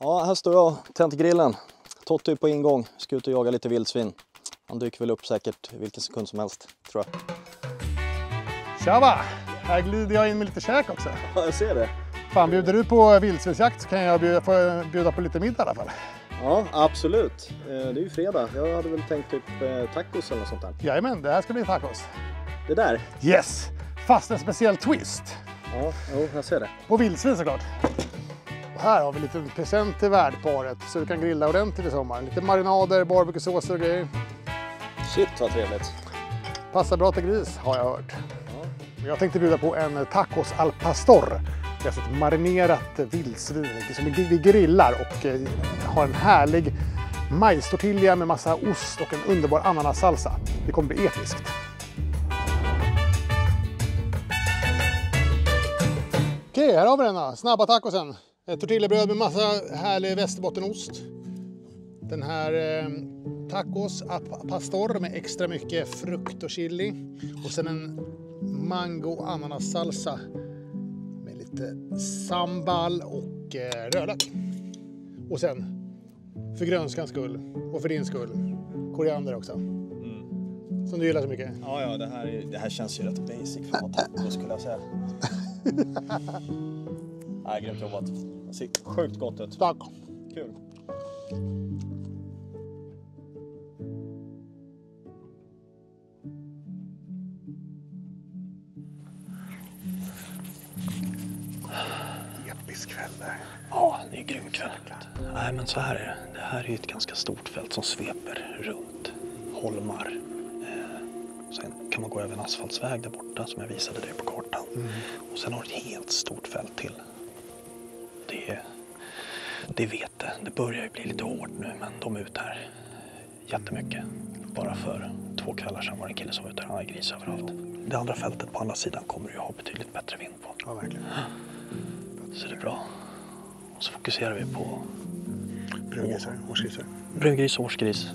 Ja, här står jag, tänt grillen. Totti är på ingång, ska ut och jaga lite vildsvin. Han dyker väl upp säkert vilken sekund som helst, tror jag. Tjaba! Här glider jag in med lite käk också. Ja, jag ser det. Fan, bjuder du på vildsvinsjakt så kan jag bjuda på lite middag i alla fall. Ja, absolut. Det är ju fredag. Jag hade väl tänkt typ tacos eller något sånt där. Jajamän, det här ska bli tacos. Det där? Yes! Fast en speciell twist. Ja, jo, jag ser det. På vildsvin såklart. Och här har vi lite present till värdparet så du kan grilla ordentligt i sommar. Lite marinader, barbecuesåser och grejer. Shit vad trevligt. Passar bra till gris har jag hört. Ja. Jag tänkte bjuda på en tacos al pastor. Det är alltså ett marinerat vildsvin som vi grillar och har en härlig majstortilla med massa ost och en underbar ananassalsa. Det kommer bli episkt. Okej, här har vi den då. Snabba tacosen. Ett tortillabröd med massa härlig västerbottenost. Den här tacos pastor med extra mycket frukt och chili. Och sen en mango ananassalsa med lite sambal och rödlök. Och sen, för grönskans skull och för din skull, koriander också. Som du gillar så mycket. Ja, det här känns ju rätt basic för att taco skulle jag säga. Nej, grymt jobbat. Det ser sjukt gott ut. Tack. Kul. Episk kväll där. Ja, det är grym kväll. Nej, men så här är det. Det här är ett ganska stort fält som sveper runt holmar. Sen kan man gå över en asfaltsväg där borta som jag visade dig på kartan. Och sen har du ett helt stort fält till. Det vet det. Det börjar ju bli lite hårt nu, men de är ute här jättemycket. Bara för 2 kvällar sedan var det en kille som var ute och hade gris överallt. Det andra fältet på andra sidan kommer du ha betydligt bättre vind på. Ja, verkligen. Så det är bra. Och så fokuserar vi på Brungrisar, årsgrisar. brungris och årsgris.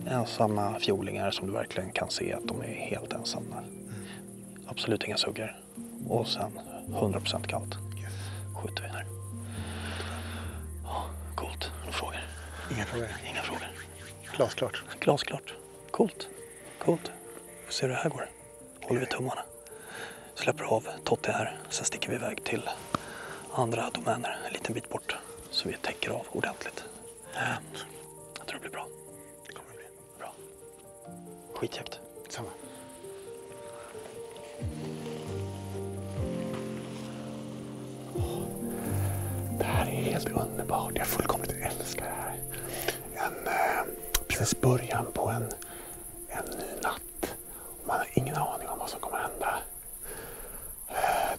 Ensamma fjollingar som du verkligen kan se att de är helt ensamma. Absolut inga suggor. Och sen 100% kallt. Skjuter vi här. Ja, coolt. Några frågor? Inga frågor. Inga frågor. Glasklart. Glasklart. Coolt. Coolt. Får se hur det här går. Håller vi tummarna. Släpper av Totti här. Sen sticker vi iväg till andra domäner en liten bit bort. Så vi täcker av ordentligt. Jag tror det blir bra. Det kommer bli bra. Skitjakt. samma. Det här är helt underbart. Jag fullkomligt älskar det här. Precis början på en ny natt. Man har ingen aning om vad som kommer hända.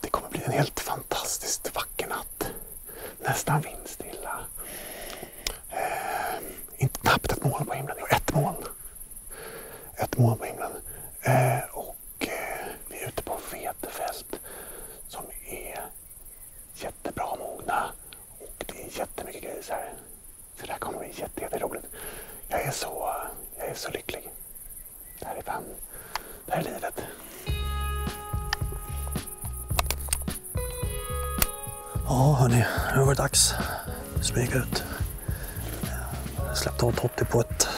Det kommer bli en helt fantastiskt vacker natt. Nästan vindstilla. Inte knappt ett moln på himlen. Jo, ett moln. Ett moln på himlen. Vi är ute på vetefält som är jättebra mogna. Och det är jättemycket grisar. Så det här kommer bli jätteroligt. Jag är så lycklig. Det här är livet. Ja, hörni, nu har det dags att smyga ut. Jag släppte av Totti på ett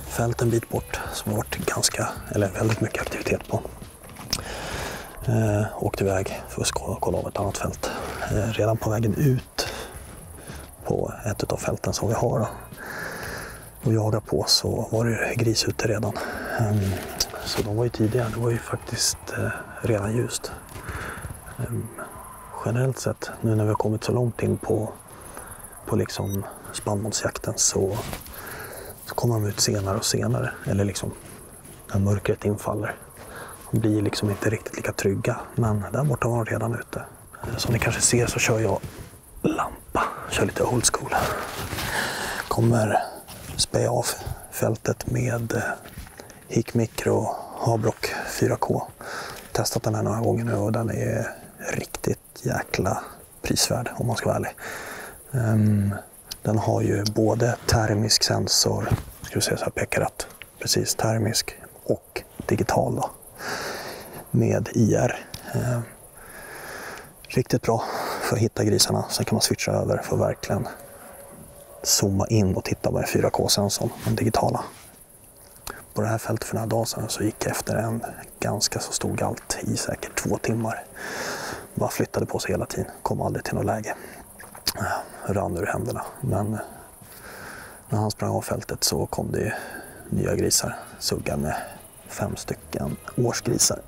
fält en bit bort som har varit väldigt mycket aktivitet på. Åkte iväg för att kolla av ett annat fält. Redan på vägen ut på ett av fälten som vi har och jaga på så var det gris ute redan. Så de var ju tidiga, det var ju faktiskt redan ljust. Generellt sett, nu när vi har kommit så långt in på liksom spannmålsjakten så kommer de ut senare och senare. Eller liksom när mörkret infaller. De blir liksom inte riktigt lika trygga. Men där borta var de redan ute. Som ni kanske ser så kör jag lampa. Kör lite old school. Kommer speja av fältet med Hik Micro Habrock 4K. Testat den här några gånger nu och den är riktigt jäkla prisvärd om man ska vara ärlig. Den har ju både termisk sensor, ska vi säga så här, pekarat, precis termisk och digital då, med IR. Riktigt bra för att hitta grisarna. Sen kan man switcha över för att verkligen zooma in och titta med 4K-sensorn, den digitala. På det här fältet för några dagar sedan så gick jag efter en ganska så stor galt i säkert 2 timmar. Bara flyttade på sig hela tiden, kom aldrig till något läge. Rann ur händerna. Men när han sprang av fältet så kom det nya grisar. Suggar med 5 stycken årsgrisar.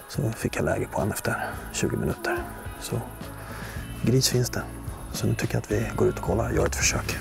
Så fick jag läge på en efter 20 minuter. Så gris finns det. Så nu tycker jag att vi går ut och kollar och gör ett försök.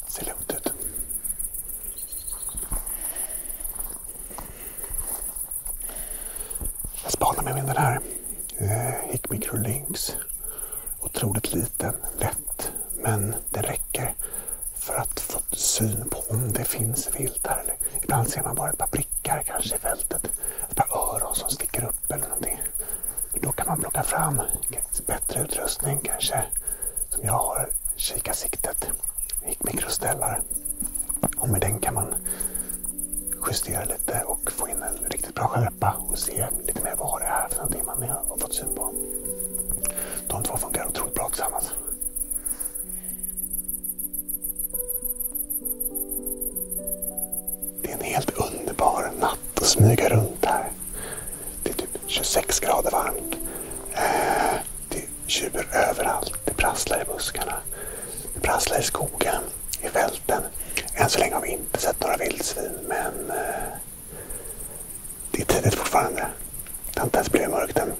Ser lugnt ut. Jag spanar med den här Hikmicro Lynx. Otroligt liten, lätt, men det räcker för att få syn på om det finns vilt här. Ibland ser man bara ett par prickar kanske i fältet, ett par öron som sticker upp eller någonting. Då kan man plocka fram bättre utrustning kanske, som jag har, kikarsiktet. Mikroställare. Och med den kan man justera lite och få in en riktigt bra skärpa och se lite mer vad det är för någonting man har fått syn på. De två funkar otroligt bra tillsammans. Det är en helt underbar natt att smyga runt här. Det är typ 26 grader varmt. Det är tjur överallt. Det prasslar i buskarna. Det prasslar i skogen, i fälten. Än så länge har vi inte sett några vildsvin, men det är tidigt fortfarande. Det har inte ens blivit mörkt än.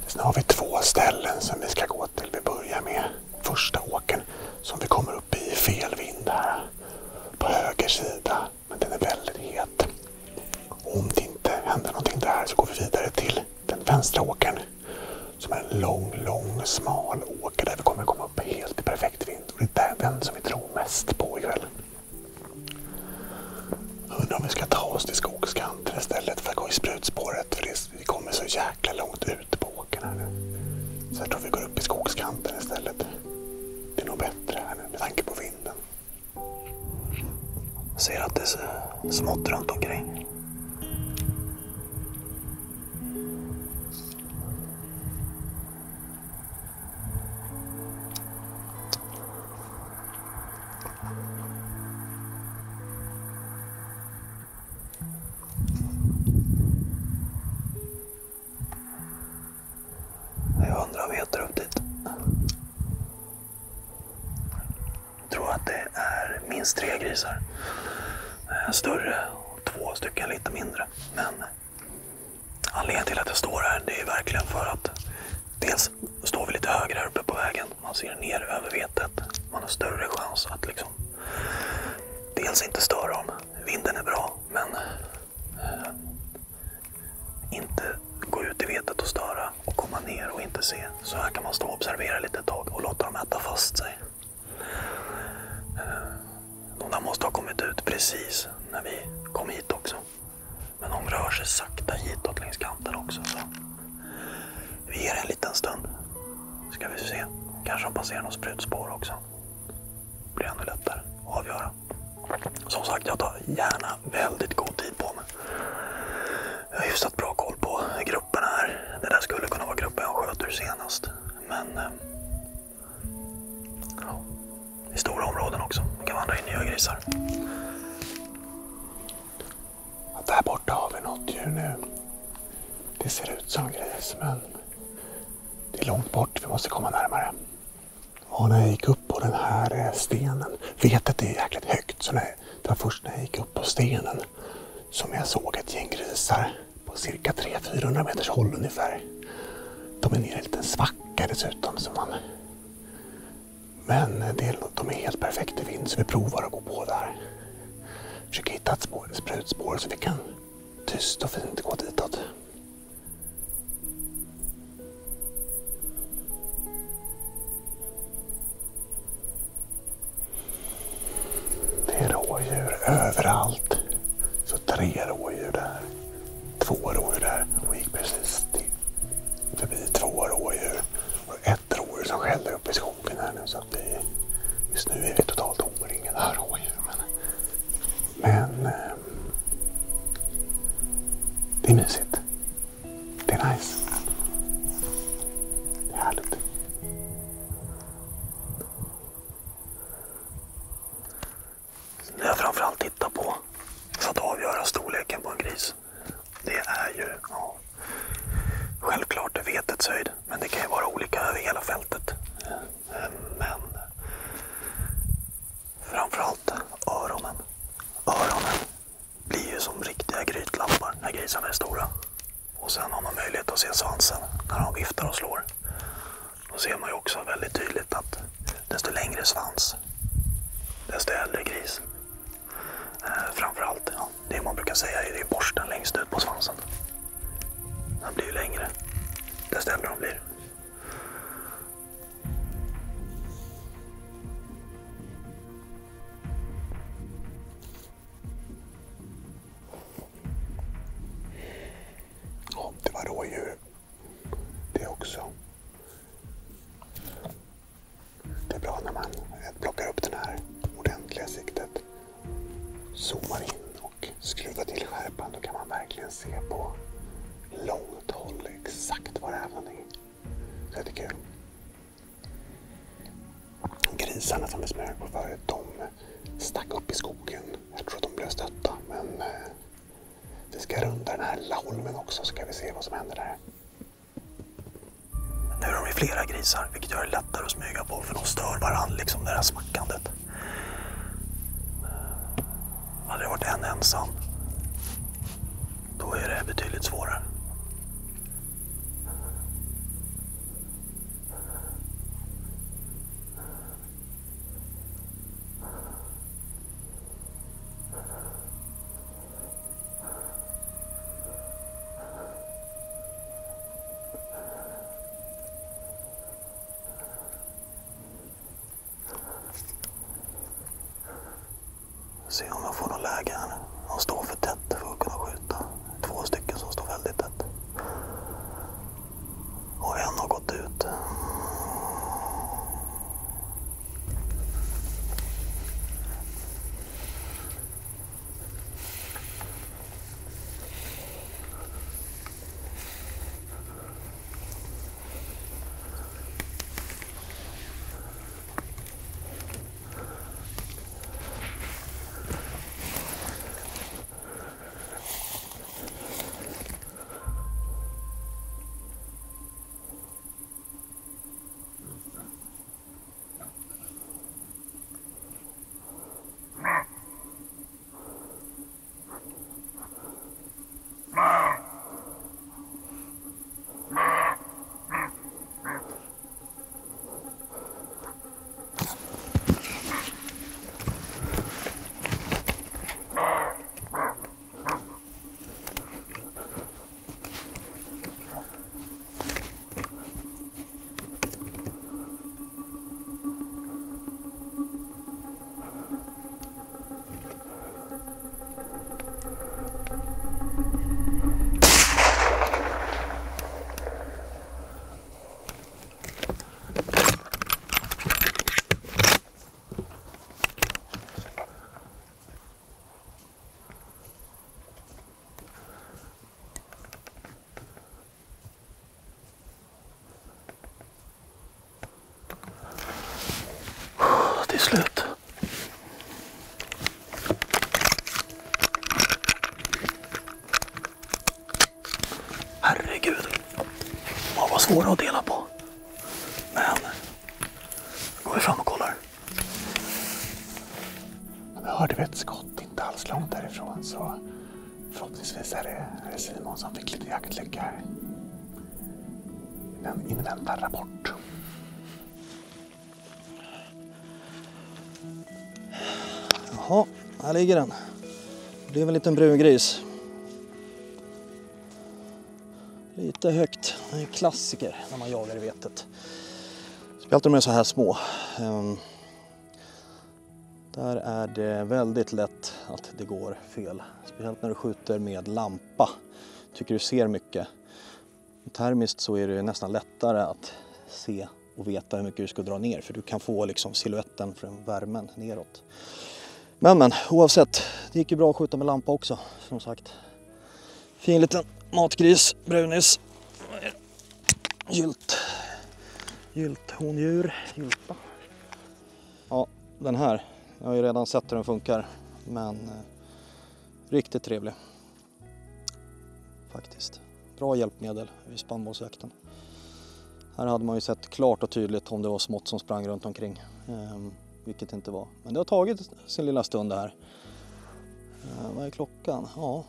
Sen har vi 2 ställen som vi ska gå till. Vi börjar med första åken som vi kommer upp i fel vind här. På höger sida, men den är väldigt het. Om det inte händer någonting där så går vi vidare till den vänstra åken. Som är en lång, smal åker där vi kommer komma upp helt i perfekt vind. Och det är den som vi tror mest på ikväll. Undrar om vi ska ta oss till skogskanten istället för att gå i sprutspåret. För vi kommer så jäkla långt ut på åkern här nu. Så jag tror vi går upp i skogskanten istället. Det är nog bättre här nu med tanke på vinden. Jag ser att det är smått runt omkring. Det är 100 meter upp dit. Jag tror att det är minst 3 grisar. En större och 2 stycken lite mindre. Men anledningen till att jag står här, det är verkligen för att dels står vi lite högre här uppe på vägen. Man ser ner över vetet. Man har större chans att liksom dels inte störa dem. Vinden är bra, men inte gå ut i vetet och störa och komma ner och inte se. Så här kan man stå och observera lite ett tag och låta dem äta fast sig. De där måste ha kommit ut precis när vi kom hit också. Men de rör sig sakta hitåt längs kanten också. Så vi ger en liten stund. Ska vi se. Kanske de passerar något sprutspår också. Det blir ännu lättare att avgöra. Som sagt, jag tar gärna väldigt god tid på mig. Jag har hyfsat bra koll på grupperna här. Det där skulle kunna vara gruppen jag sköt ur senast. Men ja, i stora områden också. Man kan vandra in nya grisar. Ja, där borta har vi något djur nu. Det ser ut som gris, men det är långt bort. Vi måste komma närmare. Och när jag gick upp på den här stenen. Vetet är jäkligt högt. Så det var först när jag gick upp på stenen som jag såg ett gäng grisar på cirka 300-400 meters håll ungefär. De är nere i en liten svacka dessutom. Men de är helt perfekt i vind så vi provar att gå på där. Försöker hitta ett sprutspår så vi kan tyst och fint gå ditåt. Det är rådjur överallt. Så 3 rådjur där, 2 rådjur där och gick precis förbi 2 rådjur och 1 rådjur som skällde upp i skogen här nu så att just nu är vi totalt omringade av rådjur. Men det är mysigt. Det är nice. Det är härligt. Det jag framförallt tittar på för att avgöra storleken på en gris, det är ju självklart vetets höjd, men det kan ju vara olika över hela fältet. Men framförallt öronen. Öronen blir ju som riktiga grytlampar när grisarna är stora. Och sen har man möjlighet att se svansen när de viftar och slår. Då ser man ju också väldigt tydligt att desto längre svans, desto äldre gris. Framförallt, det man brukar säga är det borsten längst ut på svansen. Den blir ju längre, desto äldre de blir. Ja, det var rådjur. Det också. Det är bra när man plockar upp den här ordentliga siktet. Zoomar in och skruvar till skärpan. Då kan man verkligen se på långt håll exakt vad det är för någonting. Så det är kul. Grisarna som vi smög på förut, de stack upp i skogen. Jag tror att de blev stötta. Men vi ska runda den här lilla holmen också så kan vi se vad som händer där. Nu är de ju flera grisar, vilket gör det lättare att smyga på för de stör varandra liksom det här smackandet. Hade det varit en ensam, då är det betydligt svårare. Se om jag får någon läge här. De står för tätt för att kunna skjuta. 2 stycken som står väldigt tätt. Och en har gått ut. Till slut. Herregud. Vad var svåra att dela på. Men går vi fram och kollar. Nu hörde vi ett skott inte alls långt därifrån så förhoppningsvis är det Simon som fick lite jaktlycka här. Den inväntar rapport. Jaha, här ligger den. Det blev en liten brungris. Lite högt. Det är en klassiker när man jagar i vetet. Speciellt om de är så här små. Där är det väldigt lätt att det går fel. Speciellt när du skjuter med lampa. Tycker du ser mycket. Termiskt så är det nästan lättare att se och veta hur mycket du ska dra ner. För du kan få liksom siluetten från värmen neråt. Men oavsett, det gick ju bra att skjuta med lampa också, som sagt. Fin liten matgris, brunis. Gylt hondjur, gylta. Ja, den här. Jag har ju redan sett hur den funkar, men riktigt trevlig. Faktiskt. Bra hjälpmedel vid spannmålsjakten. Här hade man ju sett klart och tydligt om det var smått som sprang runt omkring. Vilket inte var. Men det har tagit sin lilla stund det här. Vad är klockan? Ja,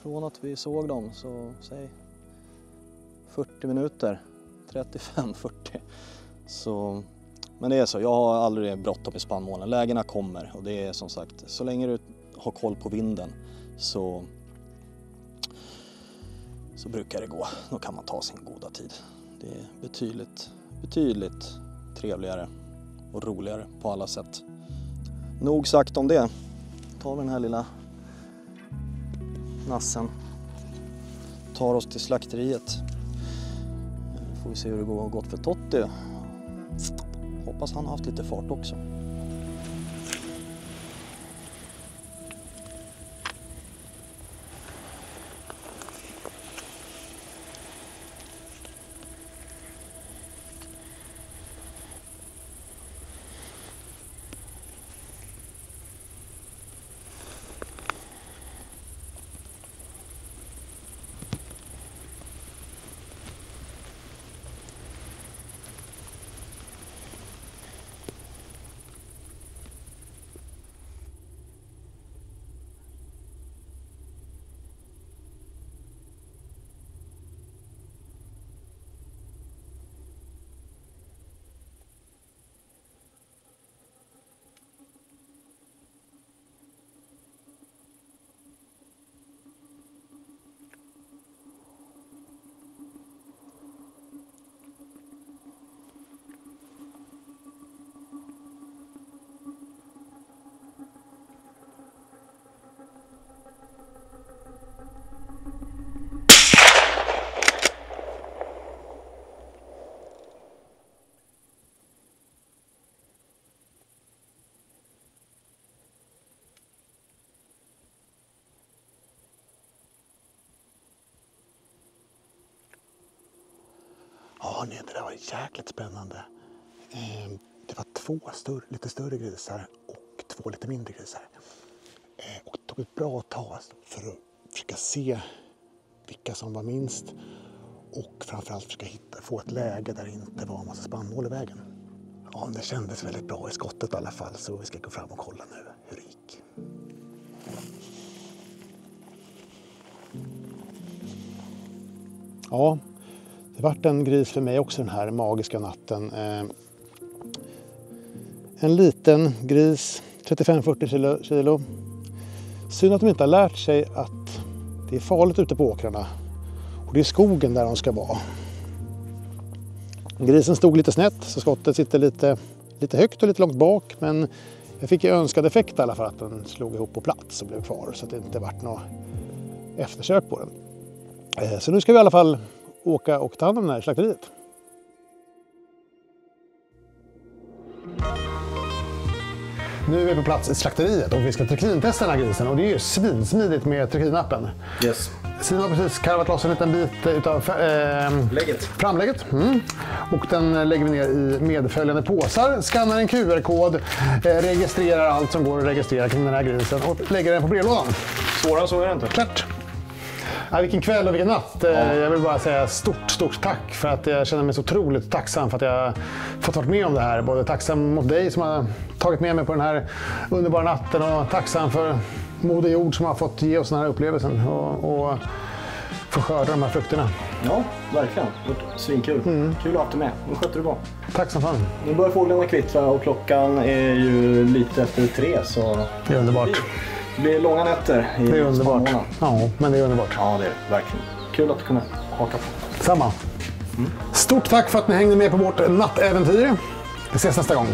från att vi såg dem så säg 40 minuter. 35-40. Så, men det är så, jag har aldrig bråttom i spannmålen. Lägena kommer och det är som sagt, så länge du har koll på vinden så brukar det gå. Då kan man ta sin goda tid. Det är betydligt trevligare och roligare på alla sätt. Nog sagt om det. Tar vi den här lilla nassen. Tar oss till slakteriet. Får vi se hur det går gått för Totti. Hoppas han har haft lite fart också. Ja, nej, det där var jäkligt spännande. Det var två lite större grisar och två lite mindre grisar. Och det tog ett bra tag för att försöka se vilka som var minst. Och framförallt försöka få ett läge där det inte var en massa spannmål i vägen. Ja, det kändes väldigt bra i skottet i alla fall, så vi ska gå fram och kolla nu hur det gick. Ja, det vart en gris för mig också den här magiska natten. En liten gris, 35-40 kilo. Synd att de inte har lärt sig att det är farligt ute på åkrarna. Och det är skogen där de ska vara. Grisen stod lite snett så skottet sitter lite högt och lite långt bak. Men jag fick ju önskad effekt i alla fall att den slog ihop på plats och blev kvar. Så att det inte vart något eftersök på den. Så nu ska vi i alla fall åka och ta hand om det här slakteriet. Nu är vi på plats i slakteriet och vi ska trikintesta den här grisen. Och det är ju svinsmidigt med trikinappen. Yes. Simon har precis karvat loss en liten bit utav framlägget. Och den lägger vi ner i medföljande påsar. Skannar en QR-kod, registrerar allt som går att registrera kring den här grisen och lägger den på brevlådan. Svårare så är det inte. Klart. Ja, vilken kväll och vilken natt. Ja. Jag vill bara säga stort tack för att jag känner mig så otroligt tacksam för att jag fått vara med om det här. Både tacksam mot dig som har tagit med mig på den här underbara natten och tacksam för Moder Jord som har fått ge oss den här upplevelsen och få skörda de här frukterna. Ja. verkligen. Det var svinkul. Kul att ha haft dig med. Nu sköter du bra. Tack så fan. Nu börjar fåglarna kvittra och klockan är ju lite efter 3 så... Det är underbart. Det blir långa nätter i Det är underbart. spannmålen. Ja, men det är underbart. Ja, det är det. Verkligen. Kul att du kunde haka på. Samma. Stort tack för att ni hängde med på vårt nattäventyr. Vi ses nästa gång.